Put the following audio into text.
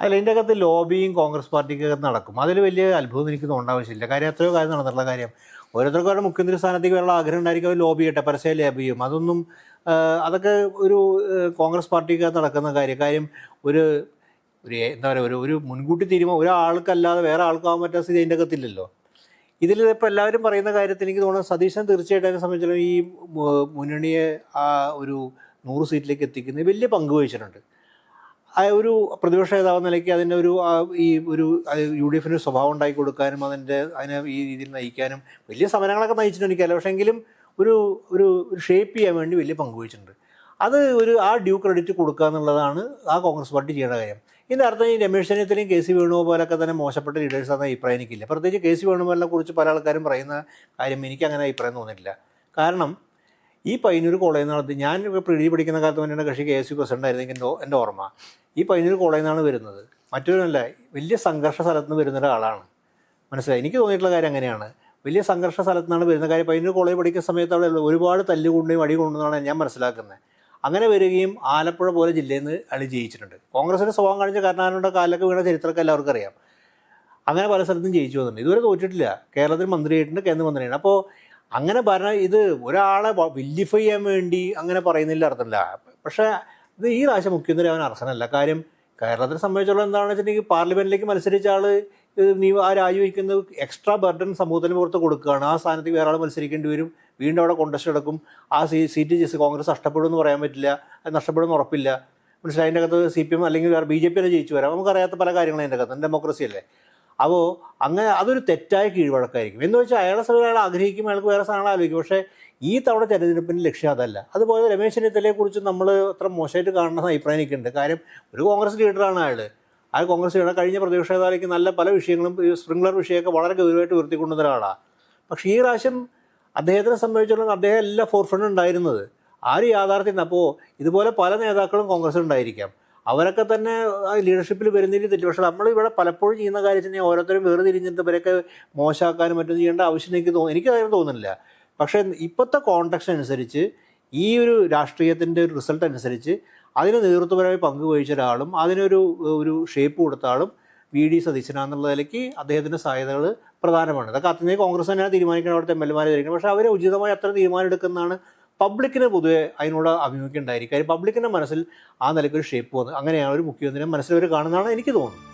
അല്ല, ഇതിൻ്റെ അകത്ത് ലോബിയും കോൺഗ്രസ് പാർട്ടിക്കകത്ത് നടക്കും. അതിൽ വലിയ അത്ഭുതം എനിക്ക് തോന്നേണ്ട ആവശ്യമില്ല. കാര്യം എത്രയോ കാര്യം നടന്നിട്ടുള്ള കാര്യം. ഓരോരുത്തർക്കും അവരുടെ മുഖ്യമന്ത്രി സ്ഥാനത്തേക്ക് വരാനുള്ള ആഗ്രഹം ഉണ്ടായിരിക്കും, അവർ ലോബി ചെയ്യട്ടെ, പരസ്യം ലോബി ചെയ്യും. അതൊന്നും അതൊക്കെ ഒരു കോൺഗ്രസ് പാർട്ടിക്കകത്ത് നടക്കുന്ന കാര്യം. ഒരു ഒരു എന്താ പറയുക, ഒരു മുൻകൂട്ടി തീരുമാനം ഒരാൾക്കല്ലാതെ വേറെ ആൾക്കാവാൻ പറ്റാത്ത സ്ഥിതി അതിൻ്റെ അകത്തില്ലല്ലോ. ഇതിൽ ഇപ്പോൾ എല്ലാവരും പറയുന്ന കാര്യത്തിൽ എനിക്ക് തോന്നുന്നത് സതീശൻ തീർച്ചയായിട്ടും അതിനെ സംബന്ധിച്ചിടത്തോളം ഈ മുന്നണിയെ ആ ഒരു 100 സീറ്റിലേക്ക് എത്തിക്കുന്നതിൽ വലിയ പങ്ക് വഹിച്ചിട്ടുണ്ട്. ഒരു പ്രതിപക്ഷ നേതാവ് നിലയ്ക്ക് അതിൻ്റെ ഒരു യു ഡി എഫിന് സ്വഭാവം ഉണ്ടാക്കി കൊടുക്കാനും അതിനെ ഈ രീതിയിൽ നയിക്കാനും വലിയ സമരങ്ങളൊക്കെ നയിച്ചിട്ടുണ്ട് എനിക്കല്ല. പക്ഷേ എങ്കിലും ഒരു ഒരു ഷേപ്പ് ചെയ്യാൻ വേണ്ടി വലിയ പങ്ക് വഹിച്ചിട്ടുണ്ട്. അത് ആ ഡ്യൂ ക്രെഡിറ്റ് കൊടുക്കുക എന്നുള്ളതാണ് ആ കോൺഗ്രസ് പാർട്ടി ചെയ്യേണ്ട കാര്യം. ഇതിൻ്റെ അർത്ഥം ഈ രമേശ് ചെന്നിത്തലയും കെ സി വേണുഗോപാലൊക്കെ തന്നെ മോശപ്പെട്ട ലീഡേഴ്സാണെന്ന് അഭിപ്രായം എനിക്കില്ല. പ്രത്യേകിച്ച് കെ സി വേണുഗോപാലിനെ കുറിച്ച് പല ആൾക്കാരും പറയുന്ന കാര്യം എനിക്ക് അങ്ങനെ അഭിപ്രായം തോന്നിയിട്ടില്ല. കാരണം ഈ പയ്യന്നൂർ കോളേജിൽ നിന്നാണ് ഞാൻ പ്രീ പഠിക്കുന്ന കാലത്ത് വേണ്ടിയാണ് കക്ഷി കെ എസ് യു പ്രസിഡന്റ് ആയിരുന്നെങ്കിൽ എൻ്റെ ഓർമ്മ. ഈ പയ്യന്നൂർ കോളേജിൽ നിന്നാണ് വരുന്നത്. മറ്റൊരുമല്ല, വലിയ സംഘർഷ സ്ഥലത്ത് നിന്ന് വരുന്ന ഒരാളാണ്. മനസ്സിലായി? എനിക്ക് തോന്നിയിട്ടുള്ള കാര്യം അങ്ങനെയാണ്. വലിയ സംഘർഷ സ്ഥലത്ത് നിന്നാണ് വരുന്ന കാര്യം. പയ്യന്നൂർ കോളേജ് പഠിക്കുന്ന സമയത്ത് അവിടെ ഒരുപാട് തല്ലുകൊണ്ടും അടി കൊണ്ടെന്നാണ് ഞാൻ മനസ്സിലാക്കുന്നത്. അങ്ങനെ വരികയും ആലപ്പുഴ പോലെ ജില്ലയിൽ നിന്ന് അയാൾ ജയിച്ചിട്ടുണ്ട്. കോൺഗ്രസിൻ്റെ സ്വഭാവം കാണിച്ച കാരണവരുടെ കാലൊക്കെ വീണ ചരിത്രമൊക്കെ എല്ലാവർക്കും അറിയാം. അങ്ങനെ പല സ്ഥലത്തും ജയിച്ചു വന്നിട്ടുണ്ട്. ഇതുവരെ തോറ്റിട്ടില്ല. കേരളത്തിൽ മന്ത്രിയായിട്ടുണ്ട്, കേന്ദ്രമന്ത്രിയാണ്. അപ്പോൾ അങ്ങനെ ഇത് ഒരാളെ വില്ലിഫൈ ചെയ്യാൻ വേണ്ടി അങ്ങനെ പറയുന്നില്ല, അർത്ഥമില്ല. പക്ഷേ ഇത് ഈ പ്രാവശ്യം മുഖ്യമന്ത്രി അവൻ അർഹനല്ല. കാര്യം കേരളത്തിനെ സംബന്ധിച്ചുള്ള എന്താണെന്ന് വെച്ചിട്ടുണ്ടെങ്കിൽ പാർലമെൻറ്റിലേക്ക് മത്സരിച്ച ആൾ നീ ആ രാജിവെക്കുന്നത് എക്സ്ട്രാ ബർഡൻ സമൂഹത്തിന് പുറത്ത് കൊടുക്കുകയാണ്. ആ സ്ഥാനത്തേക്ക് വേറെ ആൾ മത്സരിക്കേണ്ടി വരും. വീണ്ടും അവിടെ കോൺടെസ്റ്റ് നടക്കും. ആ സീറ്റ് കോൺഗ്രസ് നഷ്ടപ്പെടുമെന്ന് പറയാൻ പറ്റില്ല, അത് നഷ്ടപ്പെടുമെന്ന് ഉറപ്പില്ല. മനസ്സിലായി? അതിൻ്റെ അകത്ത് CPM അല്ലെങ്കിൽ വേറെ BJP തന്നെ ജയിച്ചു വരാം. നമുക്കറിയാത്ത പല കാര്യങ്ങളും അതിൻ്റെ അകത്ത്. ഡെമോക്രസി അല്ലേ. അപ്പോൾ അങ്ങനെ അതൊരു തെറ്റായ കീഴ്വഴക്കമായിരിക്കും. എന്ന് വെച്ചാൽ അയാളെ സമയം അയാൾ ആഗ്രഹിക്കും, അയാൾക്ക് വേറെ സാധനങ്ങൾ ആലോചിക്കും. പക്ഷേ ഈ തവണ തെരഞ്ഞെടുപ്പിൻ്റെ ലക്ഷ്യം അതല്ല. അതുപോലെ രമേശ് ചെന്നിത്തലയെക്കുറിച്ച് നമ്മൾ അത്ര മോശമായിട്ട് കാണുന്ന അഭിപ്രായം എനിക്കുണ്ട്. കാര്യം ഒരു കോൺഗ്രസ് ലീഡറാണ് അയാൾ കോൺഗ്രസ് ലീഡർ. കഴിഞ്ഞ പ്രതിപക്ഷ നേതാവിലേക്ക് നല്ല പല വിഷയങ്ങളും സ്പ്രിംഗ്ലർ വിഷയമൊക്കെ വളരെ ഗൗരവമായിട്ട് ഉയർത്തിക്കൊണ്ടുവന്ന ഒരാളാണ്. പക്ഷേ ഈ പ്രാവശ്യം അദ്ദേഹത്തിനെ സംബന്ധിച്ചിടത്തോളം അദ്ദേഹം എല്ലാ ഫോർഫ്രണ്ട് ഉണ്ടായിരുന്നത് യാഥാർത്ഥ്യം. അപ്പോൾ ഇതുപോലെ പല നേതാക്കളും കോൺഗ്രസ് ഉണ്ടായിരിക്കാം. അവരൊക്കെ തന്നെ ലീഡർഷിപ്പിൽ വരുന്നതിന് തെറ്റ്. പക്ഷേ നമ്മളിവിടെ പലപ്പോഴും ചെയ്യുന്ന കാര്യത്തിന് ഓരോരുത്തരും വേർതിരിഞ്ഞിട്ട് ഇവരൊക്കെ മോശമാക്കാനും മറ്റും ചെയ്യേണ്ട ആവശ്യം എനിക്കതായും തോന്നുന്നില്ല. പക്ഷേ ഇപ്പോഴത്തെ കോൺടെക്സ്റ്റ് അനുസരിച്ച് ഈ ഒരു രാഷ്ട്രീയത്തിൻ്റെ ഒരു റിസൾട്ട് അനുസരിച്ച് അതിന് നേതൃത്വപരമായി പങ്കുവഹിച്ച ഒരാളും അതിനൊരു ഷേപ്പ് കൊടുത്ത ആളും VD സതീശനാന്നുള്ള നിലയ്ക്ക് അദ്ദേഹത്തിൻ്റെ സാധ്യതകൾ പ്രധാനമാണ്. ഇതൊക്കെ അത്രയും കോൺഗ്രസ് തന്നെയാണ് തീരുമാനിക്കുന്നത്, അവിടുത്തെ MLA തീരുമാനിക്കുന്നത്. പക്ഷേ അവർ ഉചിതമായി അത്ര തീരുമാനം എടുക്കുന്നതാണ് പബ്ലിക്കിന് പൊതുവെ അതിനോട് അഭിമുഖ്യം ഉണ്ടായിരിക്കും. കാര്യം പബ്ലിക്കിൻ്റെ മനസ്സിൽ ആ നിലയ്ക്കൊരു ഷേപ്പ് വന്ന് അങ്ങനെയാണ് ഒരു മുഖ്യമന്ത്രിയുടെ മനസ്സിൽ അവർ കാണുന്നതാണ് എനിക്ക് തോന്നുന്നത്.